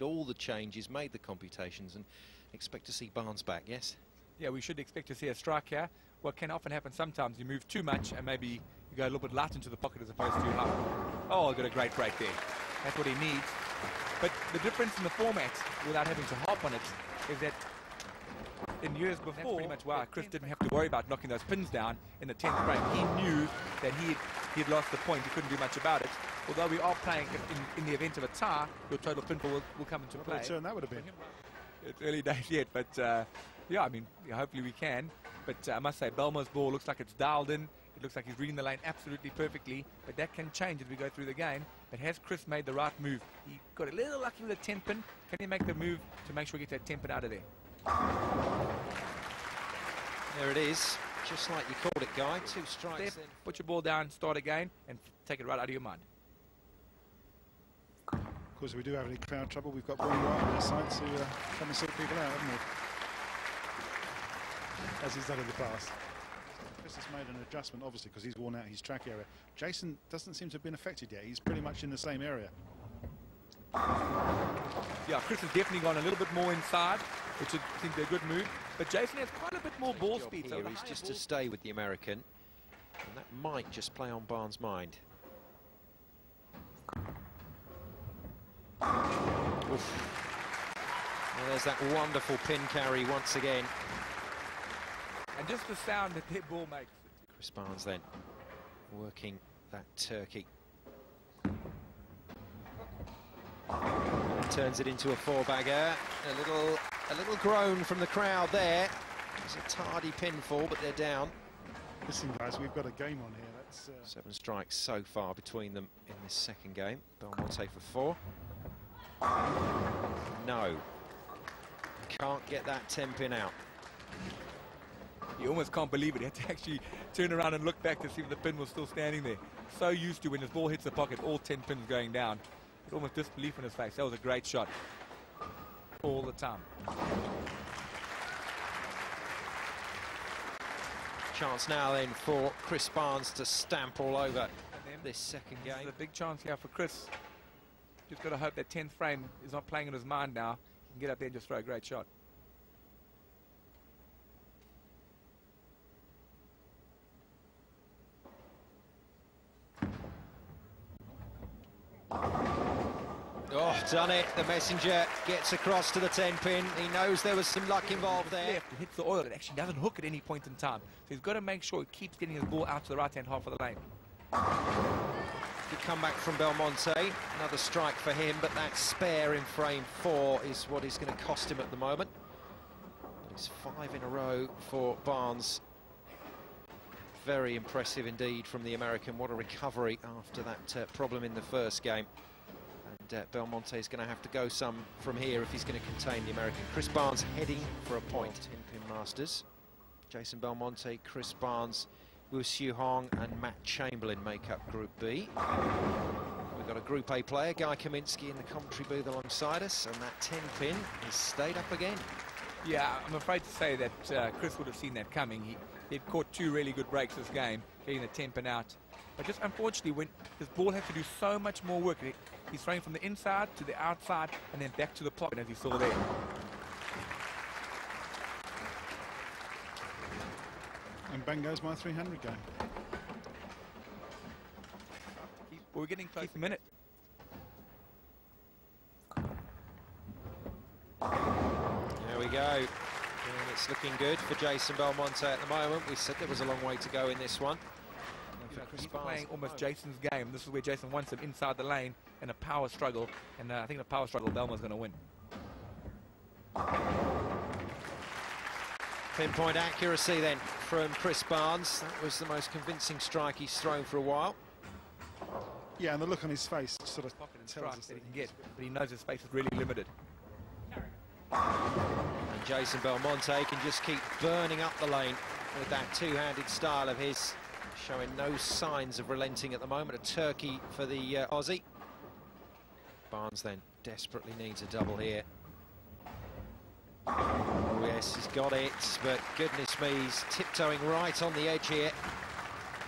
all the changes, made the computations, and expect to see Barnes back, yes? Yeah, we should expect to see a strike here. What can often happen sometimes, you move too much and maybe you go a little bit light into the pocket as opposed to high. Oh, got a great break there. That's what he needs. But the difference in the format, without having to hop on it, is that in years before, that's pretty much why Chris didn't have to worry about knocking those pins down in the 10th frame. He knew that he'd lost the point. He couldn't do much about it. Although we are playing in the event of a tie, your total pinfall will come into play. What a turn that would have been. It's early days yet, but yeah, I mean, hopefully we can. But I must say, Belmonte's ball looks like it's dialed in. It looks like he's reading the lane absolutely perfectly, but that can change as we go through the game. But has Chris made the right move? He got a little lucky with the Tenpin. Can he make the move to make sure he gets that Tenpin out of there? There it is, just like you called it, Guy. 2 strikes. Step, put your ball down, start again, and take it right out of your mind. Of course, if we do have any crowd trouble, we've got one right on our side to come and sort people out, haven't we? As he's done in the past. Chris has made an adjustment, obviously, because he's worn out his track area. Jason doesn't seem to have been affected yet. He's pretty much in the same area. Yeah, Chris has definitely gone a little bit more inside, which would seem to be a good move. But Jason has quite a bit more ball speed. So he's just to stay with the American, and that might just play on Barnes' mind. Oof. Well, there's that wonderful pin carry once again. And just the sound that their ball makes. Chris Barnes then working that turkey. Turns it into a 4-bagger. A little groan from the crowd there. It's a tardy pinfall, but they're down. Listen, guys, we've got a game on here. That's 7 strikes so far between them in this second game. Belmonte for 4. No. Can't get that Tenpin out. You almost can't believe it. He had to actually turn around and look back to see if the pin was still standing there. So used to when his ball hits the pocket, all 10 pins going down. It's almost disbelief in his face. That was a great shot. All the time. Chance now then for Chris Barnes to stamp all over this second game. There's a big chance here for Chris. Just got to hope that 10th frame is not playing in his mind now. He can get up there and just throw a great shot. Oh, done it. The messenger gets across to the 10-pin. He knows there was some luck involved there. Left, it hits the oil. It actually doesn't hook at any point in time. So he's got to make sure he keeps getting his ball out to the right-hand half of the lane. Good comeback from Belmonte. Another strike for him, but that spare in frame 4 is what is going to cost him at the moment. But it's 5 in a row for Barnes. Very impressive indeed from the American. What a recovery after that problem in the first game. And Belmonte is going to have to go some from here if he's going to contain the American. Chris Barnes heading for a point. Tenpin Masters. Jason Belmonte, Chris Barnes, Wu Siu Hong and Matt Chamberlain make up Group B. We've got a Group A player, Guy Kaminsky, in the commentary booth alongside us, and that 10-pin has stayed up again. Yeah, I'm afraid to say that Chris would have seen that coming. He'd caught 2 really good breaks this game, getting the 10-pin out. But just unfortunately, when his ball has to do so much more work, he's throwing from the inside to the outside and then back to the pocket, as you saw there. and bang goes my 300 game. We're getting close to a minute. There we go. And it's looking good for Jason Belmonte at the moment. We said there was a long way to go in this one. He's playing almost Jason's game. This is where Jason wants him inside the lane in a power struggle. And I think in a power struggle, Belmonte's going to win. Pinpoint accuracy then from Chris Barnes. That was the most convincing strike he's thrown for a while. Yeah, and the look on his face sort of tells us that he can get, but he knows his space is really limited. And Jason Belmonte can just keep burning up the lane with that two-handed style of his, showing no signs of relenting at the moment. A turkey for the Aussie. Barnes then desperately needs a double here. Oh yes, he's got it, but goodness me, he's tiptoeing right on the edge here.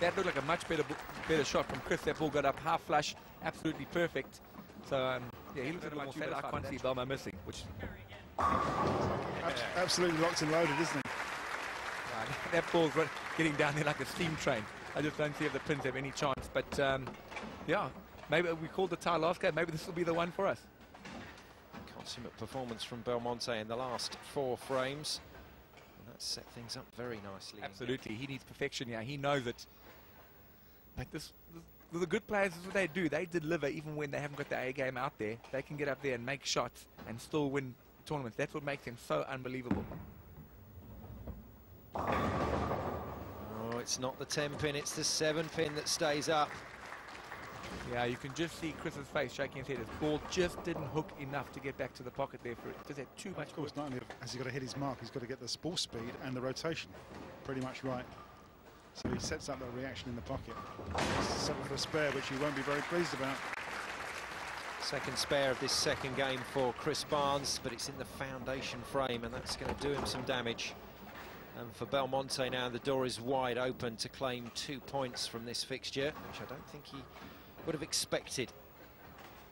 That looked like a much better shot from Chris. That ball got up half flush, absolutely perfect. So Yeah, he looks a little more satisfied. I can't see Belmo missing, which... Absolutely locked and loaded, isn't he? That ball's getting down there like a steam train. I just don't see if the Pins have any chance. But, yeah, maybe we called the tie last game. Maybe this will be the one for us. Consummate performance from Belmonte in the last 4 frames. And that set things up very nicely. Absolutely. He needs perfection, yeah. He knows it. But the good players, this is what they do. They deliver even when they haven't got their A game out there. They can get up there and make shots and still win tournaments. That's what makes them so unbelievable. Oh, it's not the 10-pin, it's the 7-pin that stays up. Yeah, you can just see Chris's face shaking his head. His ball just didn't hook enough to get back to the pocket there for it. Just had too much. Of course, not only has he got to hit his mark, he's got to get the ball speed and the rotation pretty much right. So he sets up that reaction in the pocket. Settle for a spare, which he won't be very pleased about. Second spare of this second game for Chris Barnes, but it's in the foundation frame, and that's going to do him some damage. And for Belmonte now, the door is wide open to claim 2 points from this fixture, which I don't think he would have expected.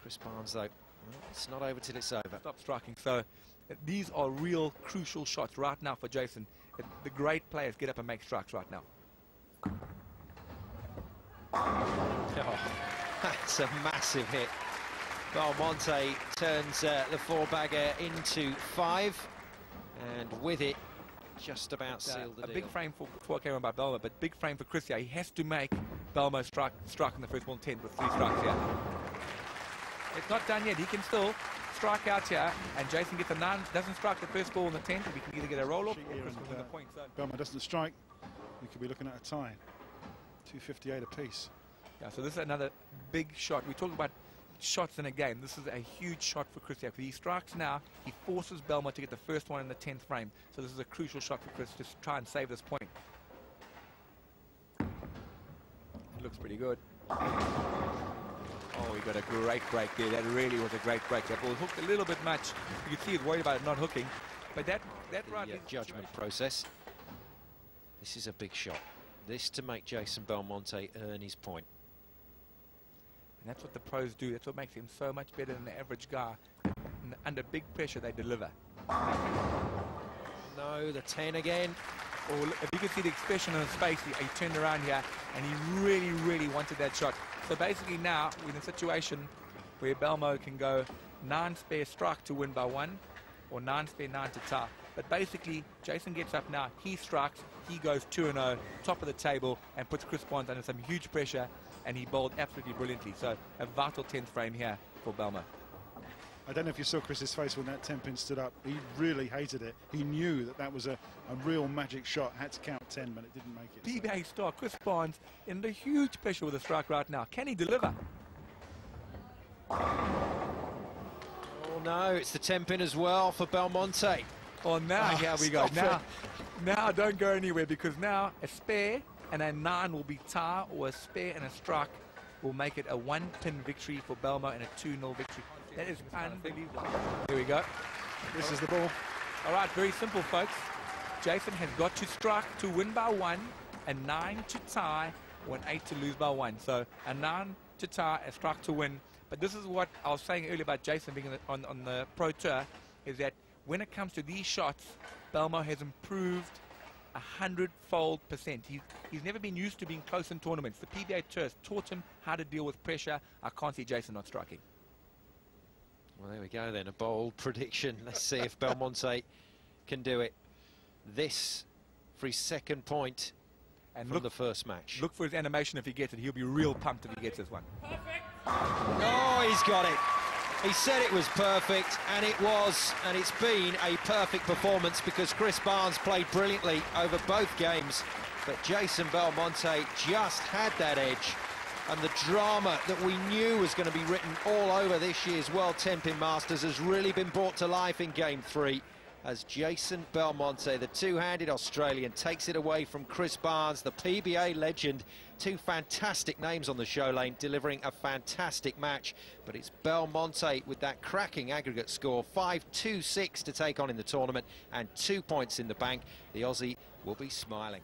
Chris Barnes, though, well, it's not over till it's over. Stop striking. So these are real crucial shots right now for Jason. The great players get up and make strikes right now. Oh, that's a massive hit. Belmonte turns the 4-bagger into 5, and with it, just about sealed the deal. A big frame for came on by Belmo, but big frame for Chris here. He has to make Belmo strike in the first ball 10 with 3 strikes here. It's not done yet. He can still strike out here, and Jason gets a 9, doesn't strike the first ball in the 10th. We can either get a roll-off or Chris can win the point. So Belmo doesn't strike. We could be looking at a tie. 258 apiece. Yeah, so this is another big shot. We talk about shots in a game. This is a huge shot for Chris here. If he strikes now, he forces Belmo to get the first one in the 10th frame. So this is a crucial shot for Chris to try and save this point. It looks pretty good. Oh, he got a great break there. That really was a great break. That ball was hooked a little bit much. You can see he's worried about it not hooking. But that right the judgment process. This is a big shot. This to make Jason Belmonte earn his point. And that's what the pros do. That's what makes him so much better than the average guy. And under big pressure, they deliver. No, the 10 again. Oh, look, if you can see the expression on his face, he turned around here, and he really, really wanted that shot. So basically now, we're in a situation where Belmo can go 9 spare strike to win by 1, or 9 spare 9 to tie. But basically, Jason gets up now, he strikes, he goes 2-0, top of the table, and puts Chris Barnes under some huge pressure, and he bowled absolutely brilliantly. So a vital 10th frame here for Belmo. I don't know if you saw Chris's face when that 10-pin stood up. He really hated it. He knew that that was a real magic shot. Had to count 10, but it didn't make it. PBA star Chris Barnes in the huge pressure with a strike right now. Can he deliver? Oh no, it's the 10-pin as well for Belmonte. Oh, now here we go. Now don't go anywhere, because now a spare and a 9 will be tie, or a spare and a strike will make it a 1-pin victory for Belmo and a 2-0 victory. That is unbelievable. Here we go. This is the ball. All right, very simple, folks. Jason has got to strike to win by 1, a 9 to tie, or an 8 to lose by 1. So a 9 to tie, a strike to win. But this is what I was saying earlier about Jason being on the Pro Tour, is that when it comes to these shots, Belmo has improved 100-fold%. He's never been used to being close in tournaments. The PBA Tour has taught him how to deal with pressure. I can't see Jason not striking. Well, there we go then, a bold prediction. Let's see if Belmonte can do it. This for his second point and from the first match. Look for his animation if he gets it. He'll be real pumped if he gets this one. Oh, he's got it. He said it was perfect, and it was, and it's been a perfect performance because Chris Barnes played brilliantly over both games, but Jason Belmonte just had that edge, and the drama that we knew was going to be written all over this year's World Tenpin Masters has really been brought to life in Game 3 as Jason Belmonte, the two-handed Australian, takes it away from Chris Barnes, the PBA legend. Two fantastic names on the show lane, delivering a fantastic match. But it's Belmonte with that cracking aggregate score, 5-2-6 to take on in the tournament, and 2 points in the bank. The Aussie will be smiling.